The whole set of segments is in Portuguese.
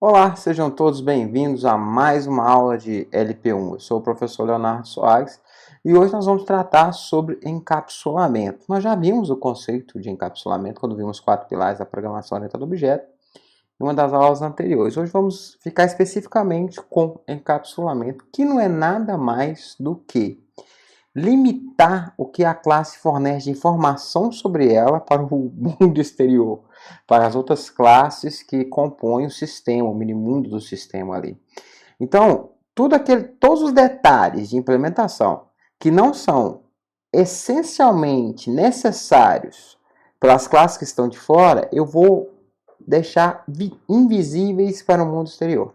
Olá, sejam todos bem-vindos a mais uma aula de LP1. Eu sou o professor Leonardo Soares e hoje nós vamos tratar sobre encapsulamento. Nós já vimos o conceito de encapsulamento quando vimos 4 pilares da programação orientada a objeto em uma das aulas anteriores. Hoje vamos ficar especificamente com encapsulamento, que não é nada mais do que limitar o que a classe fornece de informação sobre ela para o mundo exterior, para as outras classes que compõem o sistema, o minimundo do sistema ali. Então, todos os detalhes de implementação que não são essencialmente necessários para as classes que estão de fora, eu vou deixar invisíveis para o mundo exterior.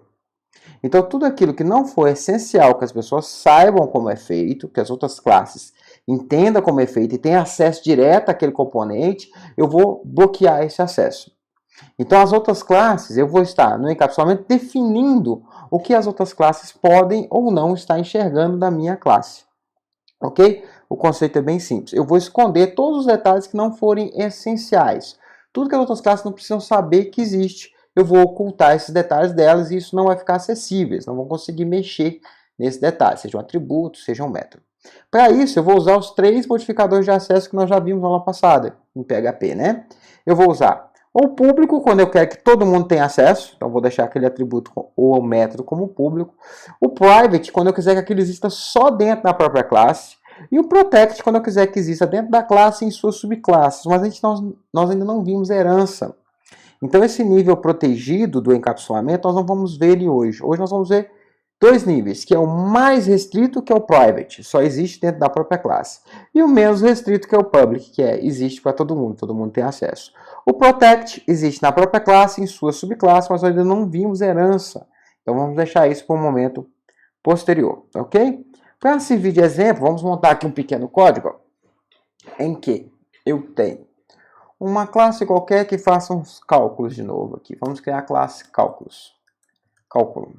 Então, tudo aquilo que não for essencial que as pessoas saibam como é feito, que as outras classes entendam como é feito e tenham acesso direto àquele componente, eu vou bloquear esse acesso. Então, as outras classes, eu vou estar no encapsulamento definindo o que as outras classes podem ou não estar enxergando da minha classe. Ok? O conceito é bem simples. Eu vou esconder todos os detalhes que não forem essenciais. Tudo que as outras classes não precisam saber que existe, eu vou ocultar esses detalhes delas e isso não vai ficar acessível. Eles não vão conseguir mexer nesses detalhes, seja um atributo, seja um método. Para isso, eu vou usar os 3 modificadores de acesso que nós já vimos na aula passada, em PHP, né? Eu vou usar o público, quando eu quero que todo mundo tenha acesso, então vou deixar aquele atributo ou método como público. O private, quando eu quiser que aquilo exista só dentro da própria classe. E o protect, quando eu quiser que exista dentro da classe em suas subclasses. Mas nós ainda não vimos herança. Então, esse nível protegido do encapsulamento, nós não vamos ver ele hoje. Hoje nós vamos ver 2 níveis, que é o mais restrito, que é o private, só existe dentro da própria classe. E o menos restrito, que é o public, que existe para todo mundo tem acesso. O protect existe na própria classe, em sua subclasse, mas ainda não vimos herança. Então vamos deixar isso para um momento posterior, ok? Para servir de exemplo, vamos montar aqui um pequeno código em que eu tenho uma classe qualquer que faça uns cálculos de novo aqui. Vamos criar a classe cálculos. Cálculo.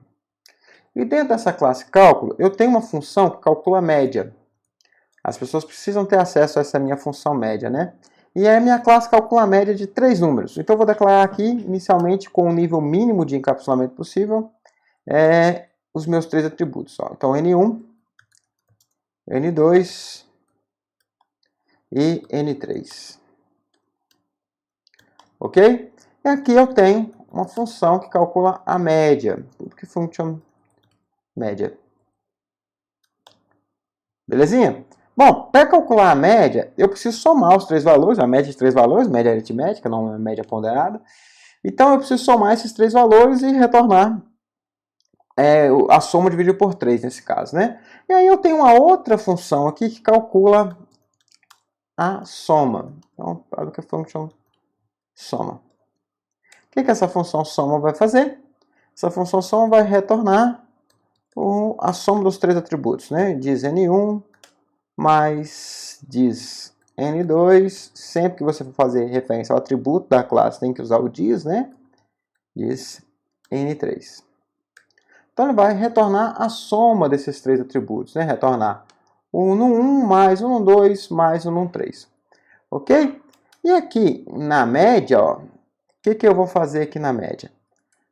E dentro dessa classe cálculo, eu tenho uma função que calcula a média. As pessoas precisam ter acesso a essa minha função média, né? E a minha classe calcula a média de 3 números. Então eu vou declarar aqui, inicialmente, com o nível mínimo de encapsulamento possível, os meus 3 atributos. Ó. Então N1, N2 e N3. Ok? E aqui eu tenho uma função que calcula a média. Public function média. Belezinha? Bom, para calcular a média, eu preciso somar os 3 valores, a média de 3 valores, média aritmética, não é média ponderada. Então eu preciso somar esses 3 valores e retornar a soma dividida por 3 nesse caso, né? E aí eu tenho uma outra função aqui que calcula a soma. Então, public function soma. O que essa função soma vai fazer? Essa função soma vai retornar a soma dos 3 atributos, né? Diz N1 mais diz N2. Sempre que você for fazer referência ao atributo da classe, tem que usar o diz, né? Diz N3. Então, ele vai retornar a soma desses 3 atributos, né? Retornar o no 1 mais o no 2 mais o no 3. Ok? E aqui, na média, ó, o que eu vou fazer aqui na média?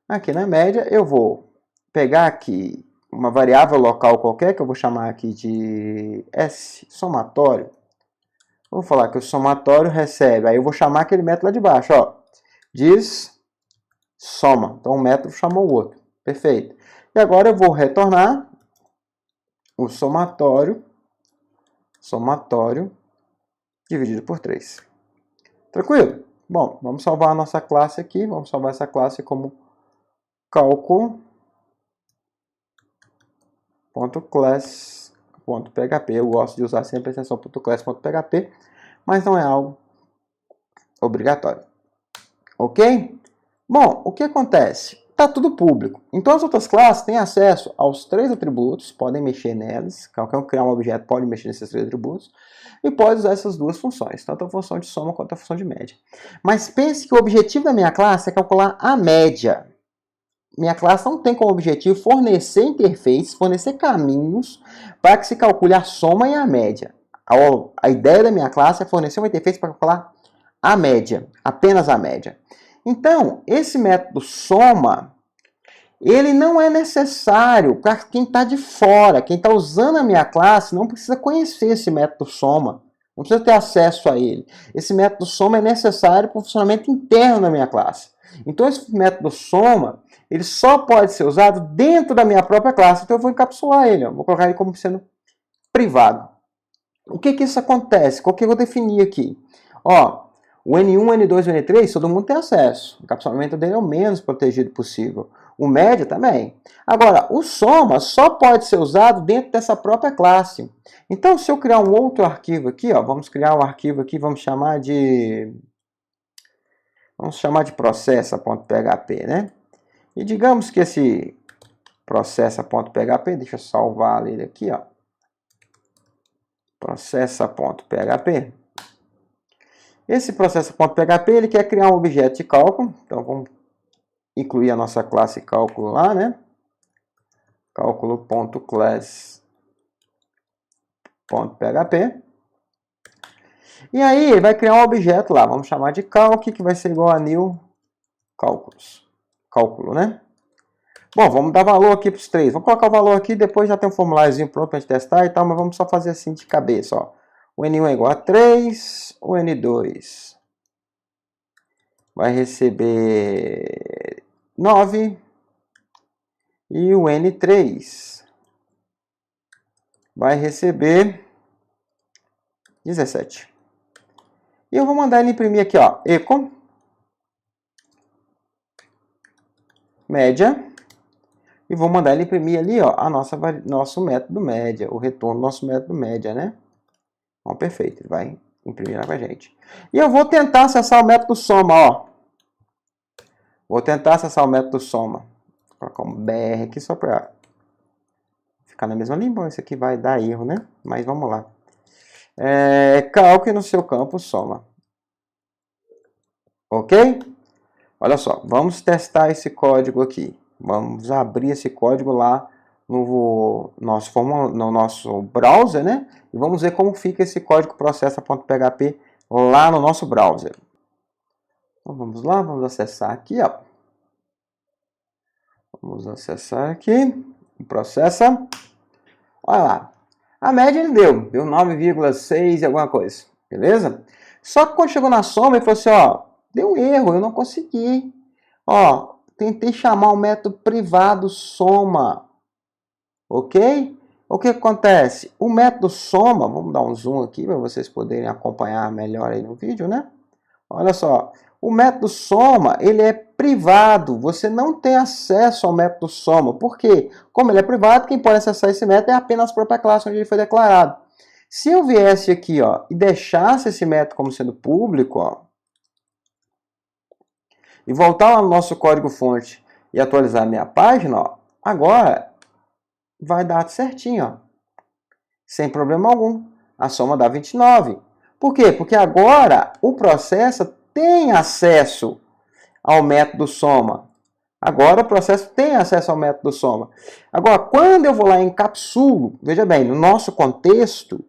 Aqui na média, eu vou pegar aqui uma variável local qualquer, que eu vou chamar aqui de S, somatório. Vou falar que o somatório recebe, aí eu vou chamar aquele método lá de baixo, ó, diz soma. Então, um método chamou o outro. Perfeito. E agora eu vou retornar o somatório dividido por 3. Tranquilo? Bom, vamos salvar a nossa classe aqui. Vamos salvar essa classe como cálculo.class.php. Eu gosto de usar sempre a extensão .class.php, mas não é algo obrigatório. Ok? Bom, o que acontece? Está tudo público. Então as outras classes têm acesso aos 3 atributos, podem mexer neles. Qualquer um que criar um objeto pode mexer nesses 3 atributos. E pode usar essas 2 funções, tanto a função de soma quanto a função de média. Mas pense que o objetivo da minha classe é calcular a média. Minha classe não tem como objetivo fornecer interfaces, fornecer caminhos para que se calcule a soma e a média. A ideia da minha classe é fornecer uma interface para calcular a média, apenas a média. Então, esse método soma, ele não é necessário para quem está de fora. Quem está usando a minha classe não precisa conhecer esse método soma, não precisa ter acesso a ele. Esse método soma é necessário para o funcionamento interno da minha classe. Então esse método soma, ele só pode ser usado dentro da minha própria classe. Então eu vou encapsular ele, vou colocar ele como sendo privado. O que isso acontece? Qual que eu vou definir aqui? Ó, o N1, N2 e o N3, todo mundo tem acesso. O encapsulamento dele é o menos protegido possível. O média também. Agora, o soma só pode ser usado dentro dessa própria classe. Então, se eu criar um outro arquivo aqui, ó, vamos criar um arquivo aqui, vamos chamar de processa.php, né? E digamos que esse processa.php, deixa eu salvar ele aqui, ó. Processa.php. Esse processa.php, ele quer criar um objeto de cálculo. Então, vamos incluir a nossa classe cálculo lá, né? Cálculo.class.php. E aí, ele vai criar um objeto lá. Vamos chamar de calc, que vai ser igual a new cálculos. Cálculo, né? Bom, vamos dar valor aqui para os três. Vamos colocar o valor aqui, depois já tem um formuláriozinho pronto para a gente testar e tal, mas vamos só fazer assim de cabeça, ó. O N1 é igual a 3, o N2 vai receber 9 e o N3 vai receber 17. E eu vou mandar ele imprimir aqui, ó, echo média, e vou mandar ele imprimir ali, ó, nosso método média, o retorno do nosso método média, né? Bom, perfeito, ele vai imprimir lá pra gente. E eu vou tentar acessar o método soma, ó. Vou tentar acessar o método soma. Vou colocar um BR aqui só para ficar na mesma língua. Isso aqui vai dar erro, né? Mas vamos lá. Calque no seu campo soma. Ok? Olha só, vamos testar esse código aqui. Vamos abrir esse código lá no nosso browser, né? E vamos ver como fica esse código processa.php lá no nosso browser. Então vamos lá, vamos acessar aqui, ó. Vamos acessar aqui, processa. Olha lá, a média ele deu 9,6 e alguma coisa, beleza? Só que quando chegou na soma, ele falou assim, ó, deu um erro, eu não consegui. Ó, tentei chamar o método privado soma, ok? O que acontece? O método soma, vamos dar um zoom aqui para vocês poderem acompanhar melhor aí no vídeo, né? Olha só, o método soma, ele é privado, você não tem acesso ao método soma. Por quê? Como ele é privado, quem pode acessar esse método é apenas a própria classe onde ele foi declarado. Se eu viesse aqui, ó, e deixasse esse método como sendo público, ó, e voltar lá no nosso código-fonte e atualizar a minha página, ó, agora vai dar certinho, ó, sem problema algum. A soma dá 29. Por quê? Porque agora o processo tem acesso ao método soma. Agora o processo tem acesso ao método soma. Agora, quando eu vou lá e encapsulo, veja bem, no nosso contexto,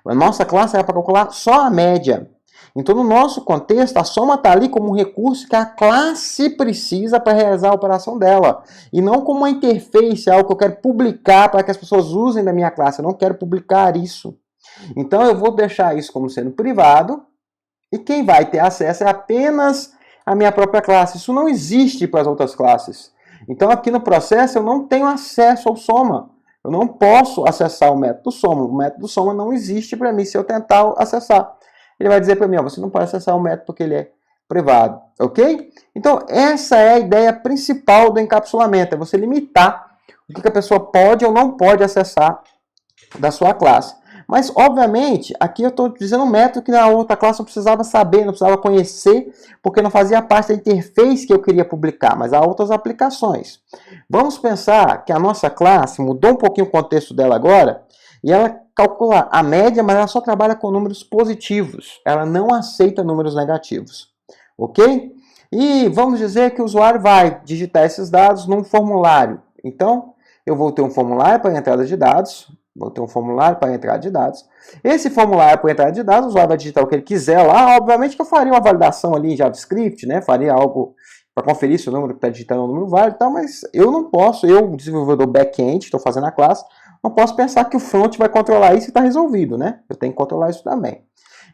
a nossa classe é para calcular só a média. Então, no nosso contexto, a soma está ali como um recurso que a classe precisa para realizar a operação dela. E não como uma interface, algo que eu quero publicar para que as pessoas usem da minha classe. Eu não quero publicar isso. Então, eu vou deixar isso como sendo privado. E quem vai ter acesso é apenas a minha própria classe. Isso não existe para as outras classes. Então, aqui no processo, eu não tenho acesso ao soma. Eu não posso acessar o método soma. O método soma não existe para mim se eu tentar acessar. Ele vai dizer para mim, ó, você não pode acessar o método porque ele é privado, ok? Então, essa é a ideia principal do encapsulamento, é você limitar o que a pessoa pode ou não pode acessar da sua classe. Mas, obviamente, aqui eu estou dizendo um método que na outra classe eu precisava saber, não precisava conhecer, porque não fazia parte da interface que eu queria publicar, mas há outras aplicações. Vamos pensar que a nossa classe mudou um pouquinho o contexto dela agora, e ela calcula a média, mas ela só trabalha com números positivos. Ela não aceita números negativos. Ok? E vamos dizer que o usuário vai digitar esses dados num formulário. Então, eu vou ter um formulário para entrada de dados. Vou ter um formulário para entrada de dados. Esse formulário para entrada de dados, o usuário vai digitar o que ele quiser lá. Obviamente que eu faria uma validação ali em JavaScript, né? Faria algo para conferir se o número que está digitando é um número válido e tal, mas eu não posso, eu, desenvolvedor back-end, estou fazendo a classe, não posso pensar que o front vai controlar isso e está resolvido, né? Eu tenho que controlar isso também.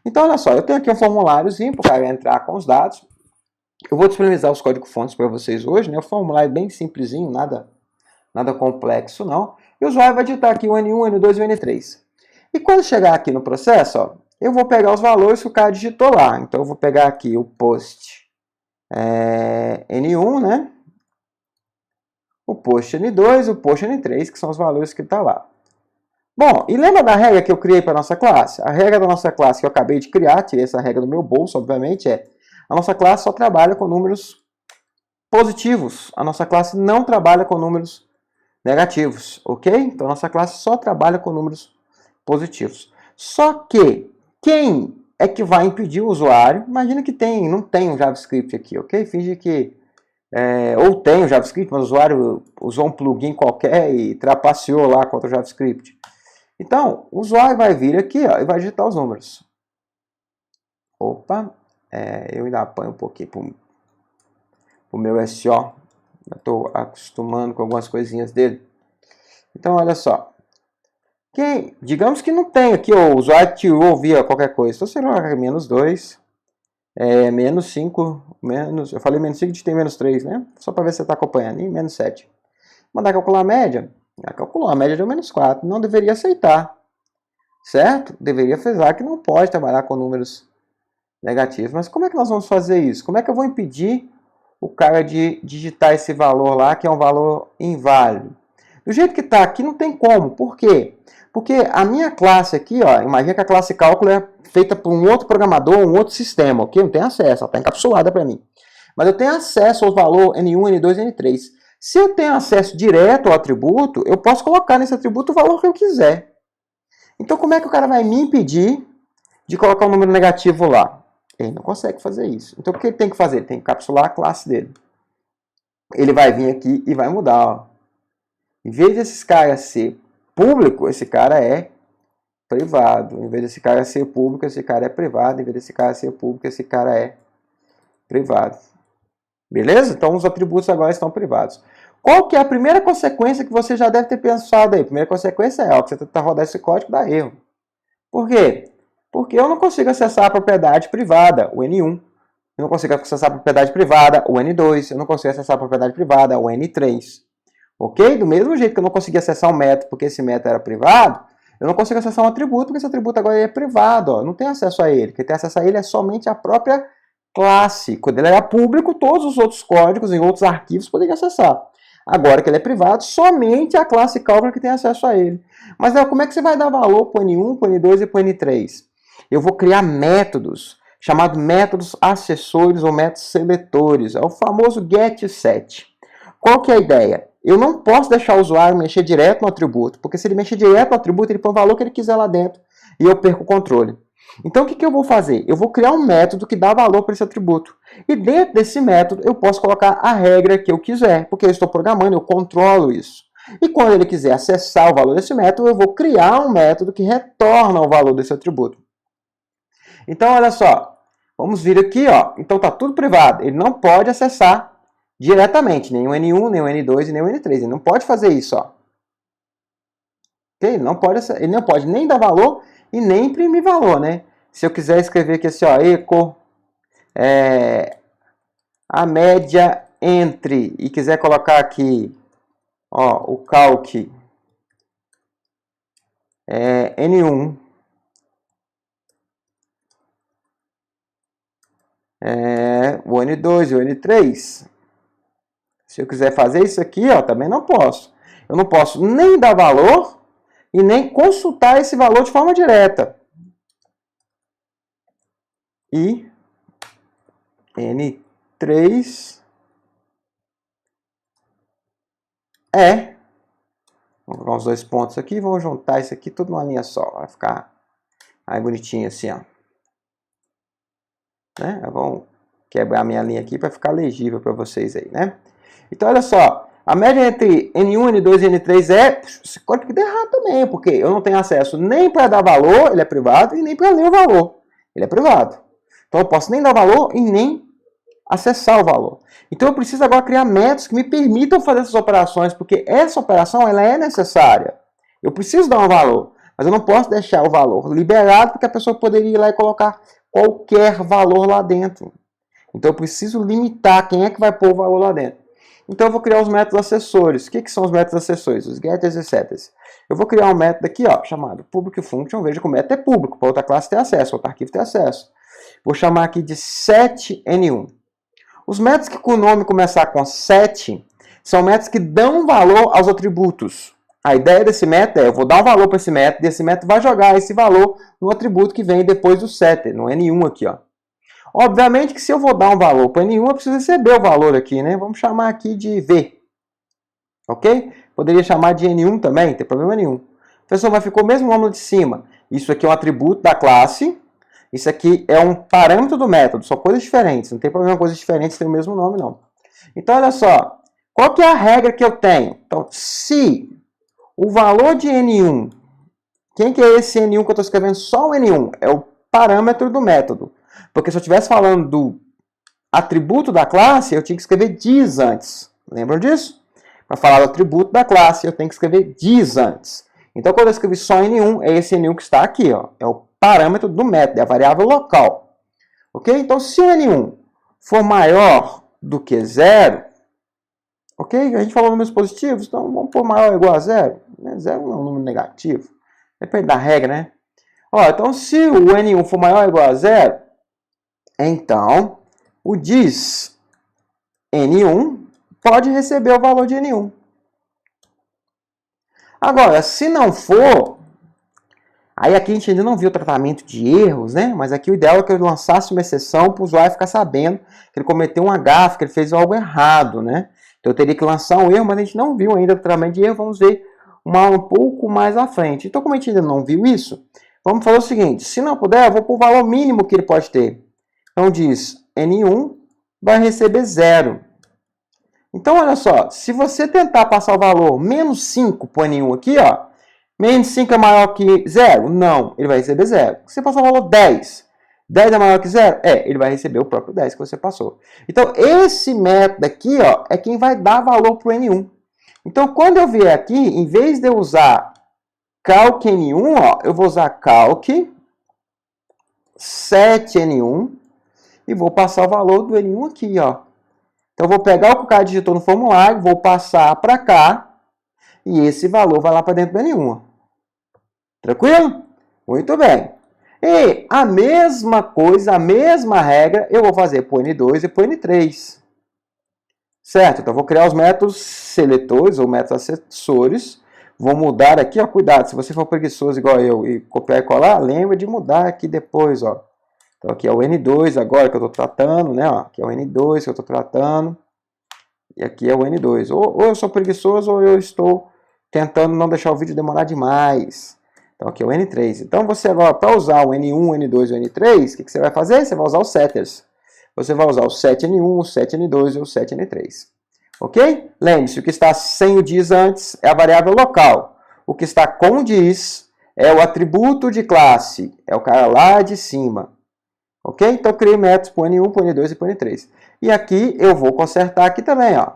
Então, olha só, eu tenho aqui um formuláriozinho para o cara entrar com os dados. Eu vou disponibilizar os códigos-fontes para vocês hoje, né? O formulário é bem simplesinho, nada complexo, não. E o usuário vai digitar aqui o N1, N2 e o N3. E quando chegar aqui no processo, ó, eu vou pegar os valores que o cara digitou lá. Então, eu vou pegar aqui o post N1, né? O post N2 e o post N3, que são os valores que está lá. Bom, e lembra da regra que eu criei para a nossa classe? A regra da nossa classe que eu acabei de criar, tirei essa regra do meu bolso, obviamente, a nossa classe só trabalha com números positivos. A nossa classe não trabalha com números negativos, ok? Então, a nossa classe só trabalha com números positivos. Só que, quem é que vai impedir o usuário? Imagina que não tem um JavaScript aqui, ok? Finge que ou tem o JavaScript, mas o usuário usou um plugin qualquer e trapaceou lá contra o JavaScript. Então, o usuário vai vir aqui, ó, e vai digitar os números. Opa, eu ainda apanho um pouquinho para o meu SO. Estou acostumando com algumas coisinhas dele. Então, olha só. Digamos que não tem aqui, o usuário tirou via qualquer coisa. Então, você coloca menos 2, menos 5, eu falei menos 5, digitei menos 3, né? Só para ver se você está acompanhando. E menos 7. Mandar calcular a média. Calculou, a média deu menos 4. Não deveria aceitar. Certo? Deveria frisar que não pode trabalhar com números negativos. Mas como é que nós vamos fazer isso? Como é que eu vou impedir o cara de digitar esse valor lá, que é um valor inválido? Do jeito que está aqui, não tem como. Por quê? Porque a minha classe aqui, ó, imagina que a classe cálculo é feita por um outro programador, um outro sistema, ok? Eu não tenho acesso, ela está encapsulada para mim. Mas eu tenho acesso ao valor N1, N2 e N3. Se eu tenho acesso direto ao atributo, eu posso colocar nesse atributo o valor que eu quiser. Então, como é que o cara vai me impedir de colocar um número negativo lá? Ele não consegue fazer isso. Então, o que ele tem que fazer? Ele tem que encapsular a classe dele. Ele vai vir aqui e vai mudar. Ó. Em vez desses caras ser público, esse cara é privado. Em vez desse cara ser público, esse cara é privado. Em vez desse cara ser público, esse cara é privado. Beleza? Então, os atributos agora estão privados. Qual que é a primeira consequência que você já deve ter pensado aí? A primeira consequência que você tentar rodar esse código dá erro. Por quê? Porque eu não consigo acessar a propriedade privada, o N1. Eu não consigo acessar a propriedade privada, o N2. Eu não consigo acessar a propriedade privada, o N3. Ok? Do mesmo jeito que eu não consegui acessar um método porque esse método era privado, eu não consigo acessar um atributo porque esse atributo agora é privado. Ó. Eu não tenho acesso a ele. Quem tem acesso a ele é somente a própria classe. Quando ele era público, todos os outros códigos em outros arquivos poderiam acessar. Agora que ele é privado, somente a classe cálculo que tem acesso a ele. Mas como é que você vai dar valor para o N1, para o N2 e para o N3? Eu vou criar métodos, chamados métodos acessórios ou métodos seletores. É o famoso getSet. Qual que é a ideia? Eu não posso deixar o usuário mexer direto no atributo, porque se ele mexer direto no atributo, ele põe o valor que ele quiser lá dentro e eu perco o controle. Então, o que eu vou fazer? Eu vou criar um método que dá valor para esse atributo. E dentro desse método, eu posso colocar a regra que eu quiser, porque eu estou programando, eu controlo isso. E quando ele quiser acessar o valor desse método, eu vou criar um método que retorna o valor desse atributo. Então, olha só. Vamos vir aqui, ó. Então, está tudo privado. Ele não pode acessar diretamente, nem o N1, nem o N2 e nem o N3. Ele não pode fazer isso, ó. Okay? Ele não pode nem dar valor e nem imprimir valor, né? Se eu quiser escrever aqui assim, ó, eco, a média entre, e quiser colocar aqui, ó, o calc N1, o N2 e o N3, se eu quiser fazer isso aqui, ó, também não posso. Eu não posso nem dar valor e nem consultar esse valor de forma direta. E N3 vamos colocar uns 2 pontos aqui, vamos juntar isso aqui tudo numa linha só. Vai ficar aí bonitinho assim, ó. Né? Vamos quebrar a minha linha aqui para ficar legível para vocês aí, né? Então, olha só. A média entre N1, N2 e N3 esse código aqui dá errado também, porque eu não tenho acesso nem para dar valor, ele é privado, e nem para ler o valor, ele é privado. Então, eu posso nem dar valor e nem acessar o valor. Então eu preciso agora criar métodos que me permitam fazer essas operações, porque essa operação ela é necessária. Eu preciso dar um valor, mas eu não posso deixar o valor liberado, porque a pessoa poderia ir lá e colocar qualquer valor lá dentro. Então eu preciso limitar quem é que vai pôr o valor lá dentro. Então eu vou criar os métodos acessórios. O que são os métodos acessórios? Os getters e setters. Eu vou criar um método aqui, ó, chamado public function. Veja que o método é público, para outra classe ter acesso, outro arquivo ter acesso. Vou chamar aqui de setN1. Os métodos que com o nome começar com set são métodos que dão valor aos atributos. A ideia desse método é, eu vou dar um valor para esse método, e esse método vai jogar esse valor no atributo que vem depois do setter, no N1 aqui, ó. Obviamente que se eu vou dar um valor para N1, eu preciso receber o valor aqui, né? Vamos chamar aqui de V. Ok? Poderia chamar de N1 também, não tem problema nenhum. Professor, mas ficou o mesmo nome de cima. Isso aqui é um atributo da classe. Isso aqui é um parâmetro do método. São coisas diferentes. Não tem problema coisas diferentes ter o mesmo nome, não. Então, olha só. Qual que é a regra que eu tenho? Então, se o valor de N1, quem que é esse N1 que eu estou escrevendo? Só o N1. É o parâmetro do método. Porque se eu estivesse falando do atributo da classe, eu tinha que escrever dis antes. Lembram disso? Para falar do atributo da classe, eu tenho que escrever dis antes. Então, quando eu escrevi só N1, é esse N1 que está aqui. Ó. É o parâmetro do método, é a variável local. Ok? Então, se o N1 for maior do que 0, ok? A gente falou números positivos, então vamos pôr maior ou igual a 0. 0 não é um número negativo. Depende da regra, né? Ó, então, se o N1 for maior ou igual a 0, então, o dis N1 pode receber o valor de N1. Agora, se não for, aí aqui a gente ainda não viu o tratamento de erros, né? Mas aqui o ideal é que eu lançasse uma exceção para o usuário ficar sabendo que ele cometeu um gafe, que ele fez algo errado, né? Então eu teria que lançar um erro, mas a gente não viu ainda o tratamento de erro, vamos ver um pouco mais à frente. Então, como a gente ainda não viu isso, vamos fazer o seguinte, se não puder, eu vou pôr o valor mínimo que ele pode ter. Então diz, N1 vai receber 0. Então, olha só, se você tentar passar o valor menos 5 para o N1 aqui, ó, menos 5 é maior que 0? Não, ele vai receber 0. Se você passar o valor 10, 10 é maior que 0? É, ele vai receber o próprio 10 que você passou. Então, esse método aqui, ó, é quem vai dar valor para o N1. Então, quando eu vier aqui, em vez de eu usar calc N1, ó, eu vou usar calc setN1 e vou passar o valor do N1 aqui, ó. Então, eu vou pegar o que o cara digitou no formulário, vou passar para cá, e esse valor vai lá para dentro do N1. Tranquilo? Muito bem. E a mesma coisa, a mesma regra, eu vou fazer para o N2 e para o N3. Certo? Então, eu vou criar os métodos seletores, ou métodos acessórios. Vou mudar aqui, ó, cuidado, se você for preguiçoso igual eu e copiar e colar, lembra de mudar aqui depois, ó. Então, aqui é o N2 agora que eu estou tratando, né? Ó, aqui é o N2 que eu estou tratando. E aqui é o N2. Ou eu sou preguiçoso ou eu estou tentando não deixar o vídeo demorar demais. Então, aqui é o N3. Então, você agora, para usar o N1, o N2 e o N3, o que você vai fazer? Você vai usar os setters. Você vai usar o setN1, o setN2 e o setN3. Ok? Lembre-se, o que está sem o dis antes é a variável local. O que está com o dis é o atributo de classe. É o cara lá de cima. Ok? Então, eu criei métodos para o N1, para o N2 e para o N3. E aqui eu vou consertar aqui também, ó.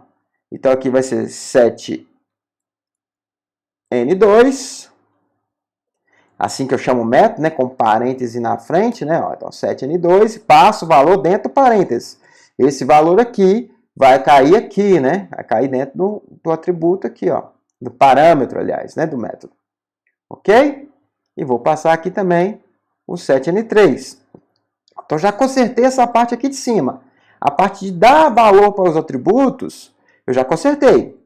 Então, aqui vai ser setN2. Assim que eu chamo o método, né, com parêntese na frente, né, ó. Então, setN2, passo o valor dentro do parêntese. Esse valor aqui vai cair aqui, né? Vai cair dentro do atributo aqui, ó. Do parâmetro, aliás, né, do método. Ok? E vou passar aqui também o setN3. Então, já consertei essa parte aqui de cima. A parte de dar valor para os atributos, eu já consertei.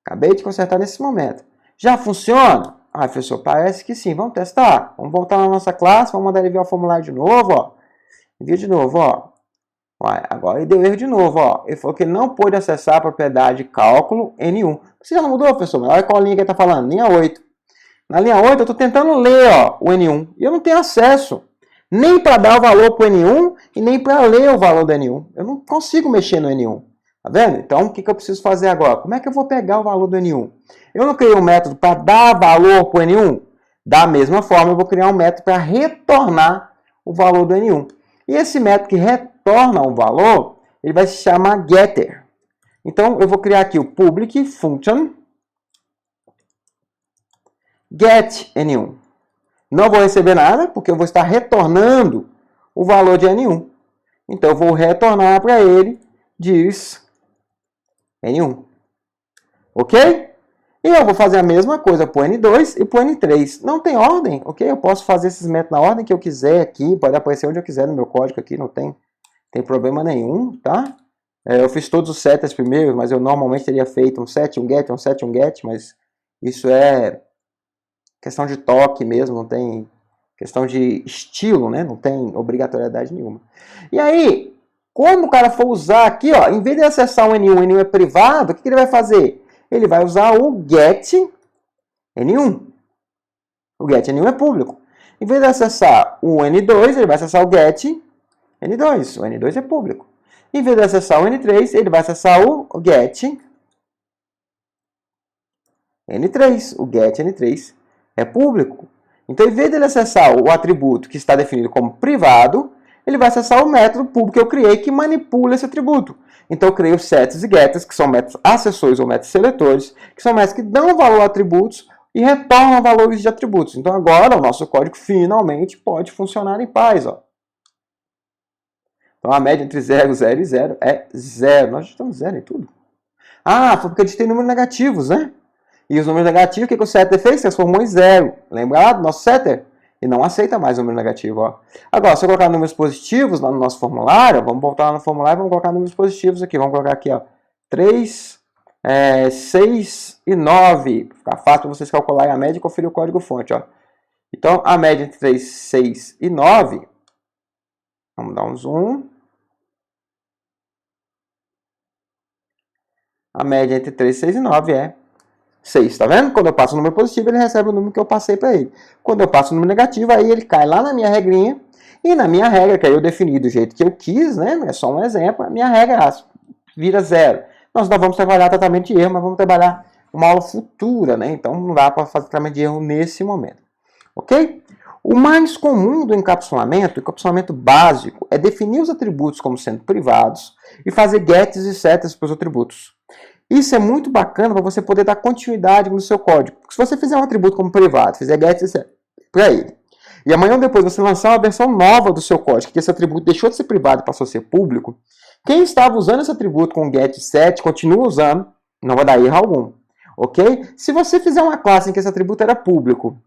Acabei de consertar nesse momento. Já funciona? Ah, professor, parece que sim. Vamos testar? Vamos voltar na nossa classe, vamos mandar ele enviar o formulário de novo, ó. Envia de novo, ó. Uai, agora ele deu erro de novo, ó. Ele falou que ele não pôde acessar a propriedade cálculo N1. Você já não mudou, professor? Mas olha qual linha que ele está falando. Linha 8. Na linha 8, eu estou tentando ler, ó, o N1. E eu não tenho acesso. Nem para dar o valor para o N1 e nem para ler o valor do N1. Eu não consigo mexer no N1. Tá vendo? Então, o que eu preciso fazer agora? Como é que eu vou pegar o valor do N1? Eu não criei um método para dar valor para o N1? Da mesma forma, eu vou criar um método para retornar o valor do N1. E esse método que retorna o valor, ele vai se chamar getter. Então, eu vou criar aqui o public function get N1. Não vou receber nada, porque eu vou estar retornando o valor de N1. Então, eu vou retornar para ele diz N1. Ok? E eu vou fazer a mesma coisa para o N2 e para o N3. Não tem ordem, ok? Eu posso fazer esses métodos na ordem que eu quiser aqui. Pode aparecer onde eu quiser no meu código aqui, não tem problema nenhum, tá? Eu fiz todos os setters primeiro, mas eu normalmente teria feito um set, um get, um set, um get, mas isso é questão de toque mesmo, não tem questão de estilo, né? Não tem obrigatoriedade nenhuma. E aí, quando o cara for usar aqui, ó, em vez de acessar o N1, o N1 é privado, o que ele vai fazer? Ele vai usar o get N1. O get N1 é público. Em vez de acessar o N2, ele vai acessar o get N2. O N2 é público. Em vez de acessar o N3, ele vai acessar o get N3. O get N3 é público. Então, em vez de ele acessar o atributo que está definido como privado, ele vai acessar o método público que eu criei que manipula esse atributo. Então, eu criei os sets e getters, que são métodos acessores ou métodos seletores, que são métodos que dão valor a atributos e retornam valores de atributos. Então, agora, o nosso código finalmente pode funcionar em paz. Ó. Então, a média entre 0, 0 e 0 é 0. Nós estamos 0 em tudo. Ah, foi porque a gente tem números negativos, né? E os números negativos, o que o setter fez? Transformou em 0. Lembra lá do nosso setter? E não aceita mais o número negativo. Ó. Agora, se eu colocar números positivos lá no nosso formulário, vamos voltar lá no formulário e vamos colocar números positivos aqui. Vamos colocar aqui, ó, 3, 6 e 9. Fica fácil para vocês calcularem a média e conferir o código-fonte. Então, a média entre 3, 6 e 9, vamos dar um zoom. A média entre 3, 6 e 9 é 6, tá vendo? Quando eu passo o número positivo, ele recebe o número que eu passei para ele. Quando eu passo o número negativo, aí ele cai lá na minha regrinha. E na minha regra, que aí eu defini do jeito que eu quis, né? É só um exemplo. A minha regra vira 0. Nós não vamos trabalhar tratamento de erro, mas vamos trabalhar uma aula futura, né? Então não dá para fazer tratamento de erro nesse momento. Ok? O mais comum do encapsulamento, o encapsulamento básico, é definir os atributos como sendo privados e fazer gets e setters para os atributos. Isso é muito bacana para você poder dar continuidade no seu código. Porque se você fizer um atributo como privado, fizer get para ele, e amanhã ou depois você lançar uma versão nova do seu código, que esse atributo deixou de ser privado e passou a ser público, quem estava usando esse atributo com get set, continua usando, não vai dar erro algum. Ok? Se você fizer uma classe em que esse atributo era público,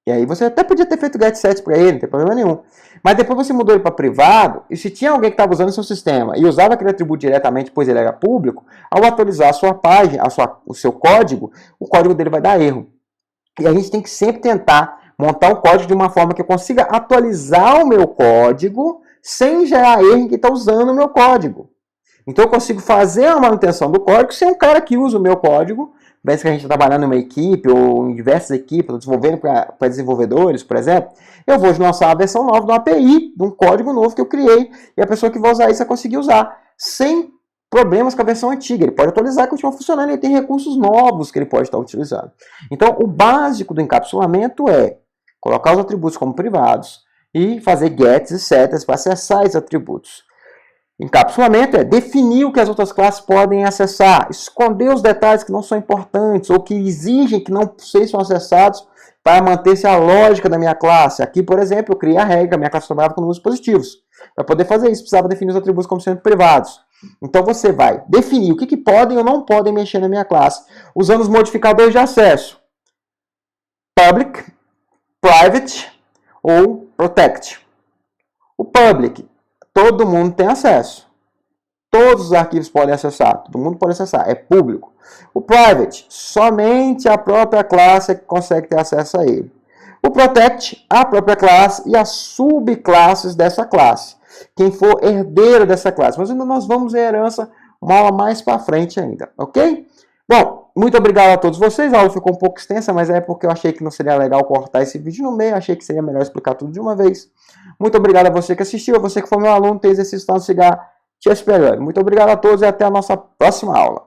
e aí você até podia ter feito get set para ele, não tem problema nenhum. Mas depois você mudou ele para privado, e se tinha alguém que estava usando o seu sistema e usava aquele atributo diretamente, pois ele era público, ao atualizar a sua página, o seu código, o código dele vai dar erro. E a gente tem que sempre tentar montar um código de uma forma que eu consiga atualizar o meu código sem gerar erro em quem está usando o meu código. Então eu consigo fazer a manutenção do código sem um cara que usa o meu código. Parece que a gente está trabalhando em uma equipe ou em diversas equipes, desenvolvendo para desenvolvedores, por exemplo, eu vou lançar a versão nova de uma API, de um código novo que eu criei, e a pessoa que vai usar isso vai conseguir usar, sem problemas com a versão antiga. Ele pode atualizar e continuar funcionando, e ele tem recursos novos que ele pode estar utilizando. Então, o básico do encapsulamento é colocar os atributos como privados e fazer gets e setters para acessar esses atributos. Encapsulamento é definir o que as outras classes podem acessar, esconder os detalhes que não são importantes ou que exigem que não sejam acessados para manter-se a lógica da minha classe. Aqui, por exemplo, eu criei a regra, minha classe trabalhava com números positivos. Para poder fazer isso, precisava definir os atributos como sendo privados. Então você vai definir o que podem ou não podem mexer na minha classe, usando os modificadores de acesso. Public, Private ou Protect. O Public, todo mundo tem acesso. Todos os arquivos podem acessar. Todo mundo pode acessar. É público. O Private, somente a própria classe é que consegue ter acesso a ele. O Protect, a própria classe e as subclasses dessa classe. Quem for herdeiro dessa classe. Mas ainda nós vamos ver a herança uma aula mais para frente ainda. Ok? Bom, muito obrigado a todos vocês. A aula ficou um pouco extensa, mas é porque eu achei que não seria legal cortar esse vídeo no meio. Achei que seria melhor explicar tudo de uma vez. Muito obrigado a você que assistiu, a você que foi meu aluno, tem exercício lá no Cigar te esperando. Muito obrigado a todos e até a nossa próxima aula.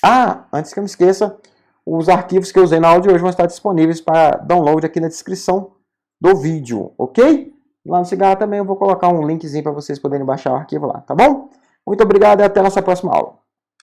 Ah, antes que eu me esqueça, os arquivos que eu usei na aula de hoje vão estar disponíveis para download aqui na descrição do vídeo, ok? Lá no Cigar também eu vou colocar um linkzinho para vocês poderem baixar o arquivo lá, tá bom? Muito obrigado e até a nossa próxima aula.